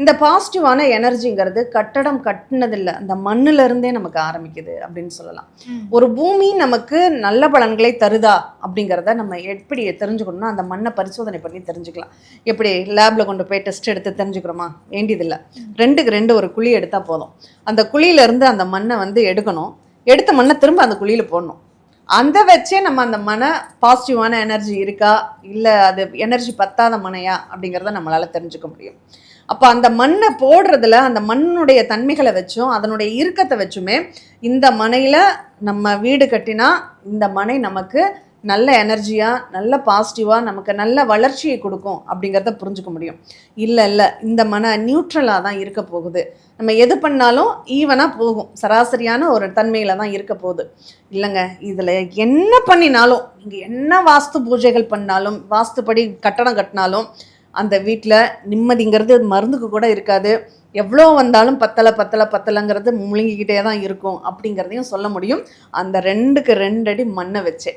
இந்த பாசிட்டிவான எனர்ஜிங்கிறது கட்டடம் கட்டினதில்லை, அந்த மண்ணிலிருந்தே நமக்கு ஆரம்பிக்குது அப்படின்னு சொல்லலாம். ஒரு பூமி நமக்கு நல்ல பலன்களை தருதா அப்படிங்கிறத நம்ம எப்படி தெரிஞ்சுக்கணும்னா அந்த மண்ணை பரிசோதனை பண்ணி தெரிஞ்சுக்கலாம். எப்படி லேபில் கொண்டு போய் டெஸ்ட் எடுத்து தெரிஞ்சுக்கிறோமா? வேண்டியதில்லை. 2க்கு 2 ஒரு குழி எடுத்தால் போதும். அந்த குழியிலேருந்து அந்த மண்ணை எடுக்கணும். எடுத்த மண்ணை திரும்ப அந்த குழியில் போடணும். அந்த வச்சே நம்ம அந்த மன பாசிட்டிவான எனர்ஜி இருக்கா, இல்லை அது எனர்ஜி பத்தாத மனையா அப்படிங்கிறத நம்மளால் தெரிஞ்சுக்க முடியும். அப்போ அந்த மண்ணை போடுறதுல அந்த மண்ணுடைய தன்மைகளை வச்சும் அதனுடைய இறுக்கத்தை வச்சுமே இந்த மனையில் நம்ம வீடு கட்டினா இந்த மனை நமக்கு நல்ல எனர்ஜியாக, நல்ல பாசிட்டிவாக, நமக்கு நல்ல வளர்ச்சியை கொடுக்கும் அப்படிங்கிறத புரிஞ்சுக்க முடியும். இல்லை இந்த மன நியூட்ரலாக தான் இருக்க போகுது, நம்ம எது பண்ணாலும் ஈவனாக போகும், சராசரியான ஒரு தன்மையில் தான் இருக்க போகுது. இல்லைங்க, இதில் என்ன பண்ணினாலும், நீங்கள் என்ன வாஸ்து பூஜைகள் பண்ணாலும், வாஸ்துப்படி கட்டடம் கட்டினாலும் அந்த வீட்டில் நிம்மதிங்கிறது மருந்துக்கு கூட இருக்காது. எவ்வளோ வந்தாலும் பத்தலைங்கிறது முழுங்கிக்கிட்டே தான் இருக்கும் அப்படிங்கிறதையும் சொல்ல முடியும் அந்த 2க்கு 2 அடி மண்ணை வச்சே.